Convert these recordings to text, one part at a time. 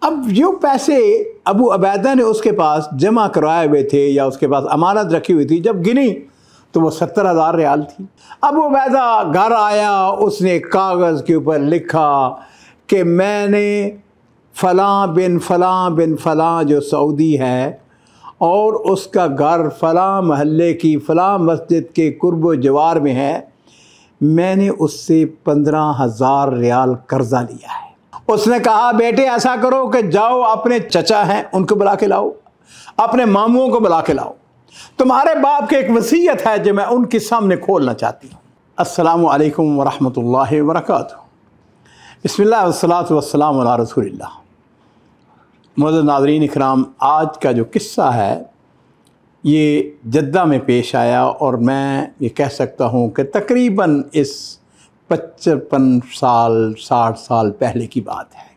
अब जो पैसे अबू अबैदा ने उसके पास जमा करवाए हुए थे या उसके पास अमानत रखी हुई थी, जब गिनी तो वो 70,000 रियाल थी। अबू अबैदा घर आया, उसने कागज़ के ऊपर लिखा कि मैंने फ़लाँ बिन फ़लाँ जो सऊदी है और उसका घर फ़लाँ महल्ले की फ़लाँ मस्जिद के कुर्ब जवार में है, मैंने उससे 15,000 रियाल कर्ज़ा लिया है। उसने कहा बेटे ऐसा करो कि जाओ अपने चचा हैं उनको बुला के लाओ, अपने मामुओं को बुला के लाओ, तुम्हारे बाप की एक वसीयत है जो मैं उनके सामने खोलना चाहती हूँ। अस्सलामु अलैकुम वरहमतुल्लाहि वबरकातुहू। बिस्मिल्लाह वस्सलातु वस्सलामु अला रसूलिल्लाह। मुअज़्ज़ज़ नाज़रीन इकराम, आज का जो किस्सा है ये जद्दा में पेश आया और मैं ये कह सकता हूँ कि तकरीबन इस 55 साल 60 साल पहले की बात है।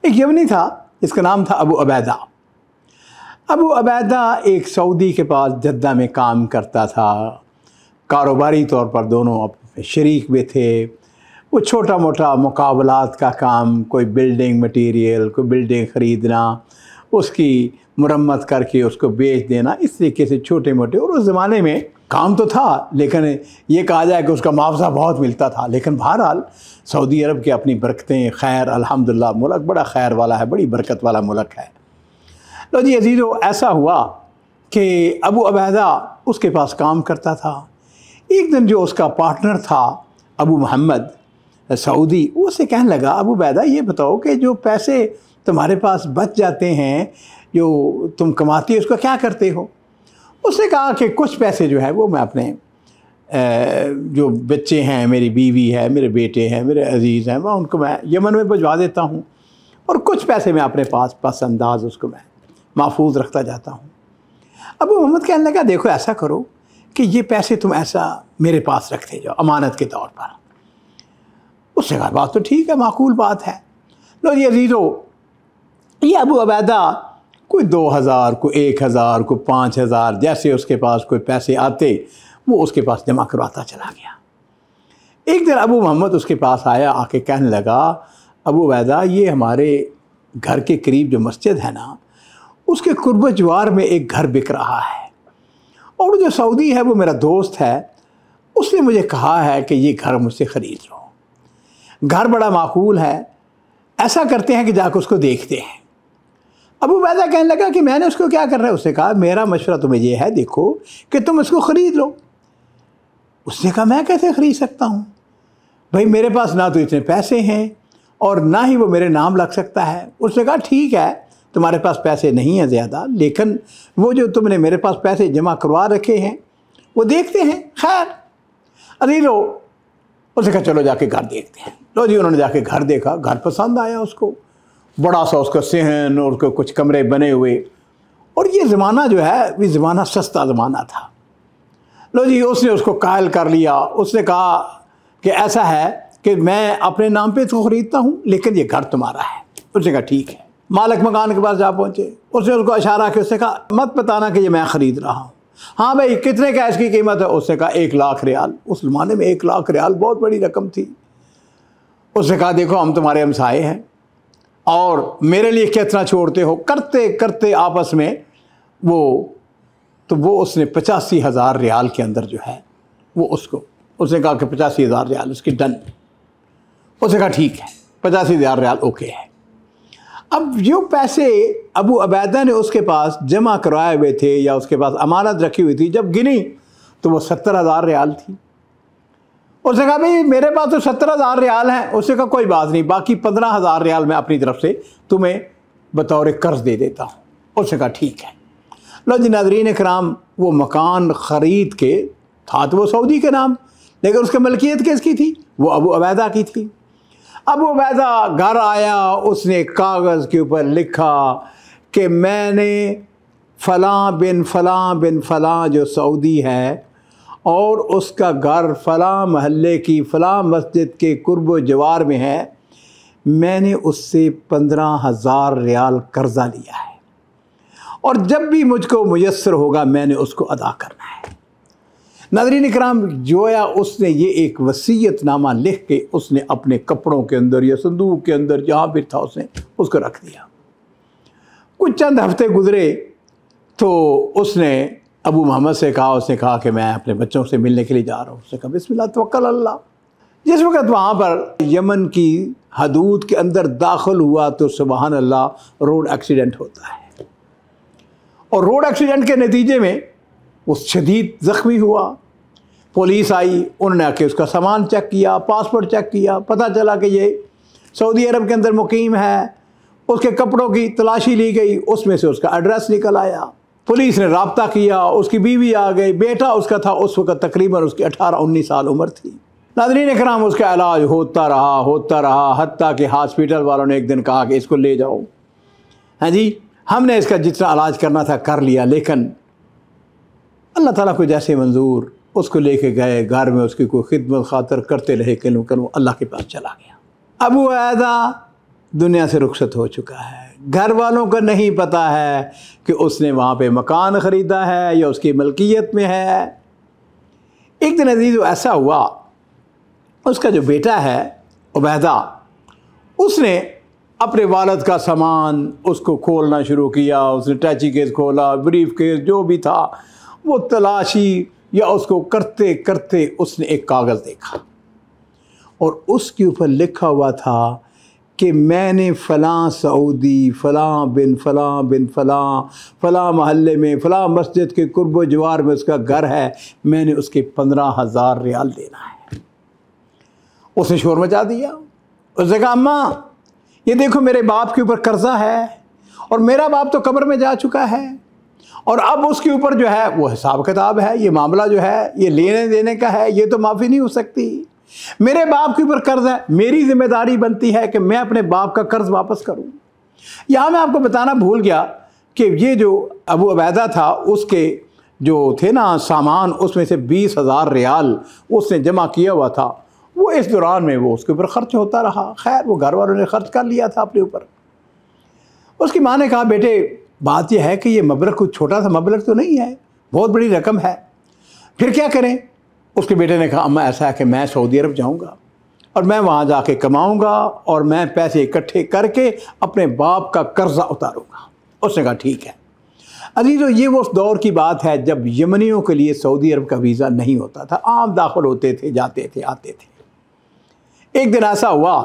एक यमनी था, इसका नाम था अबू अबैदा। अबू अबैदा एक सऊदी के पास जद्दा में काम करता था। कारोबारी तौर पर दोनों अपने शरीक भी थे। वो छोटा मोटा मुकाबलात का काम, कोई बिल्डिंग मटेरियल, कोई बिल्डिंग ख़रीदना, उसकी मुरम्मत करके उसको बेच देना, इस तरीके से छोटे मोटे। और उस ज़माने में काम तो था, लेकिन ये कहा जाए कि उसका मुआवजा बहुत मिलता था। लेकिन बहरहाल सऊदी अरब की अपनी बरकतें, खैर अल्हम्दुलिल्लाह मुल्क बड़ा खैर वाला है, बड़ी बरकत वाला मुल्क है। लो जी अजीज़ो, ऐसा हुआ कि अबू अबैदा उसके पास काम करता था। एक दिन जो उसका पार्टनर था अबू मोहम्मद सऊदी, वो उससे कहने लगा अबू अबैदा ये बताओ कि जो पैसे तुम्हारे पास बच जाते हैं, जो तुम कमाती हो, उसको क्या करते हो? उसने कहा कि कुछ पैसे जो है वो मैं अपने जो बच्चे हैं, मेरी बीवी है, मेरे बेटे हैं, मेरे अजीज़ हैं, मैं उनको मैं यमन में भिजवा देता हूँ, और कुछ पैसे मैं अपने पास पसंदाज उसको मैं महफूज रखता जाता हूँ। अबू मोहम्मद कहने लगा देखो ऐसा करो कि ये पैसे तुम ऐसा मेरे पास रखते जाओ अमानत के तौर पर। उसने कहा बात तो ठीक है, माकूल बात है। लो ये अजीज़ो, ये अबू अबैदा कोई 2000, कोई 1000, कोई 5000, जैसे उसके पास कोई पैसे आते वो उसके पास जमा करवाता चला गया। एक दिन अबू मोहम्मद उसके पास आया, आके कहने लगा अबू अबैदा ये हमारे घर के करीब जो मस्जिद है ना, उसके कुर्ब जवार में एक घर बिक रहा है, और जो सऊदी है वो मेरा दोस्त है, उसने मुझे कहा है कि ये घर मुझसे ख़रीद लो। घर बड़ा माकूल है, ऐसा करते हैं कि जाकर उसको देखते हैं। अबू अबैदा कहने लगा कि मैंने उसको क्या कर रहा है? उसने कहा मेरा मशवरा तुम्हें ये है, देखो कि तुम इसको ख़रीद लो। उसने कहा मैं कैसे ख़रीद सकता हूँ भाई, मेरे पास ना तो इतने पैसे हैं और ना ही वो मेरे नाम लग सकता है। उसने कहा ठीक है, तुम्हारे पास पैसे नहीं हैं ज़्यादा, लेकिन वो जो तुमने मेरे पास पैसे जमा करवा रखे हैं वो देखते हैं। खैर अरे लो, उसने कहा चलो जाके घर देखते हैं। लो जी, उन्होंने जाके घर देखा, घर पसंद आया उसको, बड़ा सा उसका सहन और उसके कुछ कमरे बने हुए। और ये ज़माना जो है ये ज़माना सस्ता ज़माना था। लो जी, उसने उसको कायल कर लिया। उसने कहा कि ऐसा है कि मैं अपने नाम पे तो ख़रीदता हूँ, लेकिन ये घर तुम्हारा है। उसने कहा ठीक है। मालिक मकान के पास जा पहुँचे, उसने उसको इशारा किया, उसने कहा मत बताना कि ये मैं ख़रीद रहा हूँ। हाँ भाई, कितने का इसकी कीमत है? उसने कहा 1 लाख रियाल। उस ज़माने में 1 लाख रियाल बहुत बड़ी रकम थी। उसने कहा देखो हम तुम्हारे हमसाए हैं और मेरे लिए कितना छोड़ते हो? करते करते आपस में वो उसने 85,000 रियाल के अंदर जो है वो उसने कहा कि 85,000 रियाल उसकी डन। उसने कहा ठीक है, 85,000 रियाल ओके है। अब जो पैसे अबू अबैदा ने उसके पास जमा करवाए हुए थे या उसके पास अमानत रखी हुई थी, जब गिनी तो वो 70,000 रियाल थी। उसने कहा भाई मेरे पास तो 70,000 रियाल हैं। उसने कहा कोई बात नहीं, बाकी 15,000 रियाल मैं अपनी तरफ से तुम्हें बतौर कर्ज दे देता हूँ। उसने कहा ठीक है। लो जी नाज़रीन इकराम, वो मकान ख़रीद के था तो वो सऊदी के नाम, लेकिन उसकी मलकियत किसकी थी? वो अबू अबैदा की थी। अबू अबैदा घर आया, उसने कागज़ के ऊपर लिखा कि मैंने फ़लाँ बिन फ़लाँ जो सऊदी है और उसका घर फ़लाँ महल्ले की फ़लाँ मस्जिद के कुर्ब जवार में है, मैंने उससे 15,000 रियाल कर्ज़ा लिया है और जब भी मुझको मुयस्सर होगा मैंने उसको अदा करना है। नाज़रीन इकराम, जोया उसने ये एक वसीयतनामा लिख के उसने अपने कपड़ों के अंदर या संदूक के अंदर जहाँ भी था उसने उसको रख दिया। कुछ चंद हफ्ते गुजरे तो उसने अबू मोहम्मद से कहा, उसने कहा कि मैं अपने बच्चों से मिलने के लिए जा रहा हूँ। उसने कहा बिस्मिल्लाह तवक्कल अल्लाह। जिस वक़्त वहाँ पर यमन की हदूद के अंदर दाखिल हुआ तो सुबहान अल्लाह रोड एक्सीडेंट होता है, और रोड एक्सीडेंट के नतीजे में वो शदीद ज़ख्मी हुआ। पुलिस आई, उन्होंने आके उसका सामान चेक किया, पासपोर्ट चेक किया, पता चला कि ये सऊदी अरब के अंदर मुकीम है। उसके कपड़ों की तलाशी ली गई, उसमें से उसका एड्रेस निकल आया। पुलिस ने रब्ता किया, उसकी बीवी आ गई, बेटा उसका था उस वक़्त तकरीबन उसकी 18-19 साल उम्र थी। नाज़रीन इकराम, उसका इलाज होता रहा हत्ता कि हॉस्पिटल वालों ने एक दिन कहा कि इसको ले जाओ। हाँ जी, हमने इसका जितना इलाज करना था कर लिया, लेकिन अल्लाह ताला को जैसे मंजूर उसको लेके गए घर में, उसकी कोई खिदमत खातर करते रहे कि वो अल्लाह के पास चला गया। अबू उबैदा दुनिया से रुखसत हो चुका है। घर वालों को नहीं पता है कि उसने वहाँ पे मकान ख़रीदा है या उसकी मलकियत में है। एक दिन अजीज़ ऐसा हुआ, उसका जो बेटा है उबैदा, उसने अपने वालिद का सामान उसको खोलना शुरू किया। उसने टैची केस खोला, ब्रीफ केस जो भी था वो तलाशी या उसको करते करते उसने एक कागज़ देखा और उसके ऊपर लिखा हुआ था कि मैंने फ़लाँ सऊदी फ़लाँ बिन फ़लाँ फ़लाँ महल्ले में फ़लाँ मस्जिद के कुर्ब जवार में उसका घर है, मैंने उसके 15,000 रियाल देना है। उसने शोर मचा दिया। उसने कहा अम्मा ये देखो मेरे बाप के ऊपर कर्ज़ा है और मेरा बाप तो कब्र में जा चुका है, और अब उसके ऊपर जो है वो हिसाब किताब है, ये मामला जो है ये लेने देने का है, ये तो माफ़ी नहीं हो सकती। मेरे बाप के ऊपर कर्ज है, मेरी जिम्मेदारी बनती है कि मैं अपने बाप का कर्ज वापस करूं। यहाँ मैं आपको बताना भूल गया कि ये जो अबू उबैदा था उसके जो थे ना सामान, उसमें से 20,000 रियाल उसने जमा किया हुआ था। वो इस दौरान में वो उसके ऊपर खर्च होता रहा। खैर वो घर वालों ने खर्च कर लिया था अपने ऊपर। उसकी माँ ने कहा बेटे बात यह है कि ये मबलग कुछ छोटा सा मबलग तो नहीं है, बहुत बड़ी रकम है, फिर क्या करें। उसके बेटे ने कहा अम्मा ऐसा है कि मैं सऊदी अरब जाऊंगा और मैं वहाँ जाके कमाऊंगा और मैं पैसे इकट्ठे करके अपने बाप का कर्जा उतारूंगा। उसने कहा ठीक है। अजीज़ो ये वो उस दौर की बात है जब यमनियों के लिए सऊदी अरब का वीज़ा नहीं होता था, आम दाखिल होते थे, जाते थे, आते थे। एक दिन ऐसा हुआ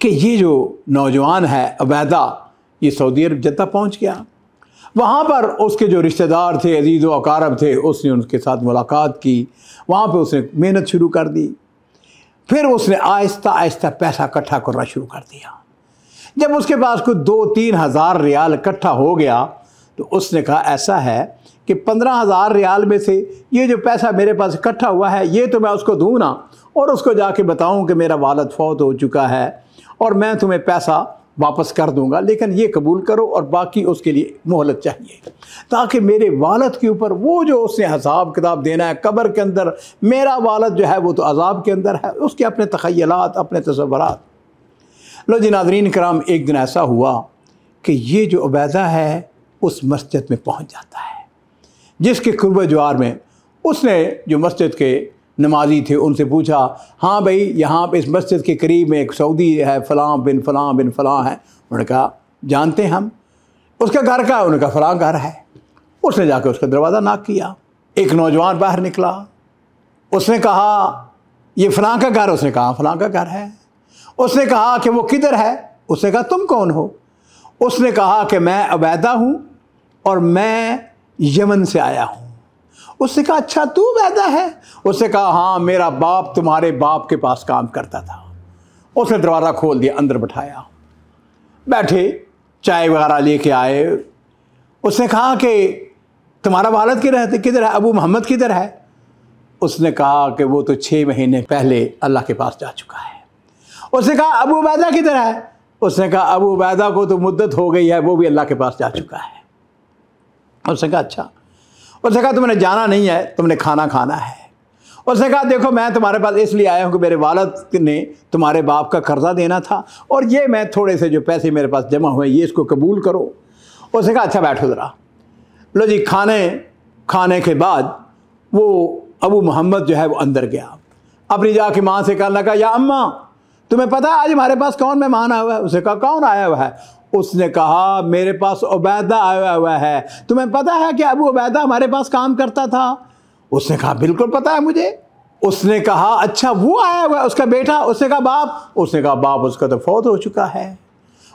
कि ये जो नौजवान है उबैदा, ये सऊदी अरब जद्दा पहुँच गया। वहाँ पर उसके जो रिश्तेदार थे, अजीज़ व अकारब थे, उसने उनके साथ मुलाकात की। वहाँ पे उसने मेहनत शुरू कर दी। फिर उसने आहिस्ता आहिस्ता पैसा इकट्ठा करना शुरू कर दिया। जब उसके पास कुछ 2-3 हज़ार रियाल इकट्ठा हो गया तो उसने कहा ऐसा है कि 15,000 रियाल में से ये जो पैसा मेरे पास इकट्ठा हुआ है ये तो मैं उसको दूँ ना, और उसको जाके बताऊँ कि मेरा वालिद फौत हो चुका है और मैं तुम्हें पैसा वापस कर दूंगा, लेकिन ये कबूल करो और बाकी उसके लिए मोहलत चाहिए, ताकि मेरे वालिद के ऊपर वो जो उसने हिसाब किताब देना है कब्र के अंदर, मेरा वालिद जो है वो तो अजाब के अंदर है, उसके अपने तख़य्युलात, अपने तसव्वुरात। लो जी नाज़रीन कराम, एक दिन ऐसा हुआ कि ये जो उबैदा है उस मस्जिद में पहुँच जाता है जिसके कुर्ब जवार में। उसने जो मस्जिद के नमाजी थे उनसे पूछा, हाँ भाई यहाँ पे इस मस्जिद के करीब में एक सऊदी है, फ़लाँ बिन फ़लाँ है। उन्होंने कहा जानते हैं हम, उसका घर का है? उन्होंने कहा फ़लाँ घर है। उसने जाकर उसका दरवाज़ा नॉक किया। एक नौजवान बाहर निकला। उसने कहा ये फ़लाँ का घर? उसने कहा फ़लाँ का घर है। उसने कहा कि वो किधर है? उसने कहा तुम कौन हो? उसने कहा कि मैं उबैदा हूँ और मैं यमन से आया हूँ। उसने कहा अच्छा तू उबैदा है? उसने कहा हाँ, मेरा बाप तुम्हारे बाप के पास काम करता था। उसने दरवाज़ा खोल दिया, अंदर बैठाया, बैठे चाय वगैरह लेके आए। उसने कहा कि तुम्हारा वालिद किधर है? अबू मोहम्मद किधर है? उसने कहा कि वो तो 6 महीने पहले अल्लाह के पास जा चुका है। उसने कहा अबू उबैदा किधर है? उसने कहा अबू उबैदा को तो मुद्दत हो गई है, वो भी अल्लाह के पास जा चुका है। उसने कहा अच्छा। उसने कहा तुमने जाना नहीं है, तुमने खाना खाना है। उसने कहा देखो मैं तुम्हारे पास इसलिए आया हूँ कि मेरे वालिद ने तुम्हारे बाप का कर्जा देना था और ये मैं थोड़े से जो पैसे मेरे पास जमा हुए ये इसको कबूल करो। उसने कहा अच्छा बैठो ज़रा। लो जी, खाने के बाद वो अबू मोहम्मद जो है वो अंदर गया, अपनी जाके माँ से कहने लगा, या अम्मा तुम्हें पता है आज हमारे पास कौन मेहमान आया हुआ है? उसने कहा कौन आया हुआ है? उसने कहा मेरे पास उबैदा आया हुआ है। तुम्हें पता है कि अबू उबैदा हमारे पास काम करता था? उसने कहा बिल्कुल पता है मुझे। उसने कहा अच्छा वो आया हुआ है, उसका बेटा? उसने कहा बाप। उसने कहा बाप उसका तो फौत हो चुका है।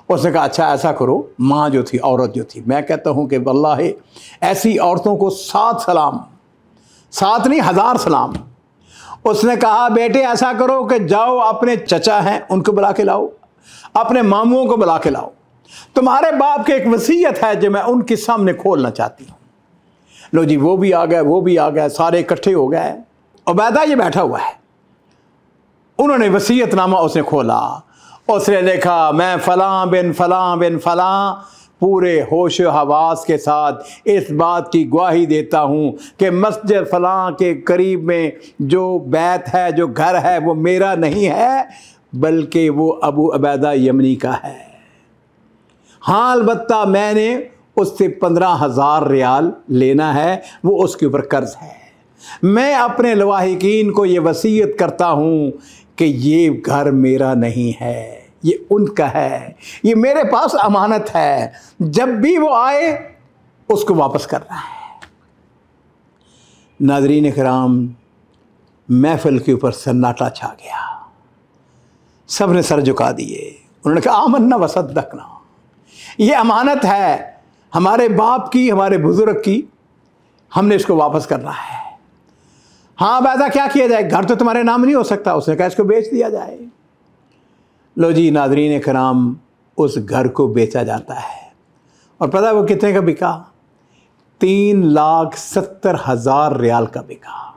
उसने कहा अच्छा ऐसा करो, माँ जो थी, औरत जो थी, मैं कहता हूँ कि वल्लाहि ऐसी औरतों को 7 सलाम, 7 नहीं 1000 सलाम। उसने कहा बेटे ऐसा करो कि जाओ अपने चचा हैं उनको बुला के लाओ, अपने मामुओं को बुला के लाओ, तुम्हारे बाप की एक वसीयत है जो मैं उनके सामने खोलना चाहती हूँ। लो जी, वो भी आ गए, वो भी आ गए, सारे इकट्ठे हो गए। उबैदा ये बैठा हुआ है। उन्होंने वसीयतनामा उसने खोला, उसने लिखा मैं फलां बिन फलां बिन फलां पूरे होश हवास के साथ इस बात की गवाही देता हूँ कि मस्जिद फलां के करीब में जो बैत है, जो घर है, वो मेरा नहीं है बल्कि वो अबू उबैदा यमनी का है। हाँ अलबत्ता मैंने उससे 15,000 रियाल लेना है, वो उसके ऊपर कर्ज है। मैं अपने लवाहिकीन को ये वसीयत करता हूँ कि ये घर मेरा नहीं है, ये उनका है, ये मेरे पास अमानत है, जब भी वो आए उसको वापस करना है। नाज़रीन किराम, महफिल के ऊपर सन्नाटा छा गया, सब ने सर झुका दिए। उन्होंने कहा आमन्ना वसद्दक़ना, ये अमानत है हमारे बाप की, हमारे बुजुर्ग की, हमने इसको वापस करना है। हाँ उबैदा क्या किया जाए, घर तो तुम्हारे नाम नहीं हो सकता। उसने कहा इसको बेच दिया जाए। लो जी नाज़रीन किराम, उस घर को बेचा जाता है और पता है वो कितने का बिका? 3,70,000 रियाल का बिका।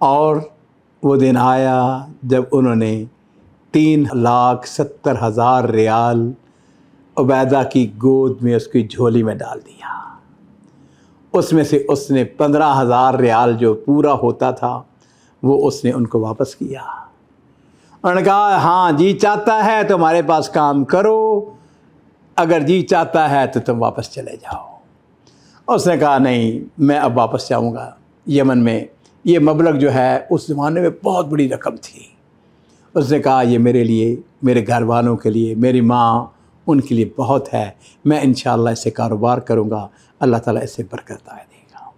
और वो दिन आया जब उन्होंने 3,70,000 रियाल उबैदा की गोद में, उसकी झोली में डाल दिया। उसमें से उसने 15,000 रियाल जो पूरा होता था वो उसने उनको वापस किया। उन्होंने कहा हाँ जी चाहता है तो हमारे पास काम करो, अगर जी चाहता है तो तुम वापस चले जाओ। उसने कहा नहीं, मैं अब वापस जाऊंगा यमन में। ये मबलग जो है उस ज़माने में बहुत बड़ी रकम थी। उसने कहा ये मेरे लिए, मेरे घर वालों के लिए, मेरी माँ, उनके लिए बहुत है, मैं इंशाअल्लाह इससे कारोबार करूँगा, अल्लाह ताला इससे बरकत आए देगा।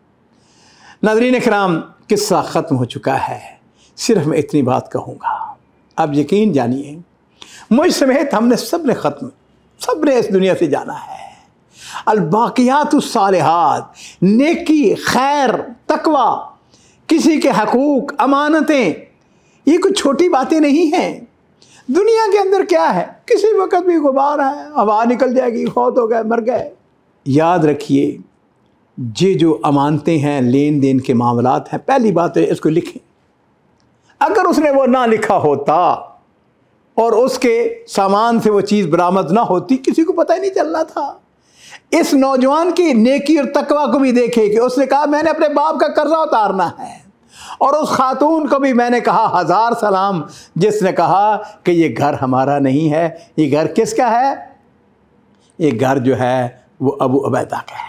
नाज़रीन किराम, किस्सा ख़त्म हो चुका है। सिर्फ मैं इतनी बात कहूँगा, अब यकीन जानिए मुझ समेत हमने सब ने इस दुनिया से जाना है। अलबाक़ियातुस सालिहात, नेकी, खैर, तकवा, किसी के हकूक़, अमानतें, ये कुछ छोटी बातें नहीं हैं। दुनिया के अंदर क्या है, किसी वक्त भी गुबार है, हवा निकल जाएगी, फौत हो गए, मर गए। याद रखिए ये जो अमानतें हैं, लेन देन के मामलात हैं, पहली बात है इसको लिखें। अगर उसने वो ना लिखा होता और उसके सामान से वो चीज़ बरामद ना होती, किसी को पता ही नहीं चलना था। इस नौजवान की नेकी और तकवा को भी देखे कि उसने कहा मैंने अपने बाप का कर्जा उतारना है, और उस खातून को भी मैंने कहा 1000 सलाम जिसने कहा कि ये घर हमारा नहीं है, ये घर किसका है? ये घर जो है वो अबू उबैदा का है।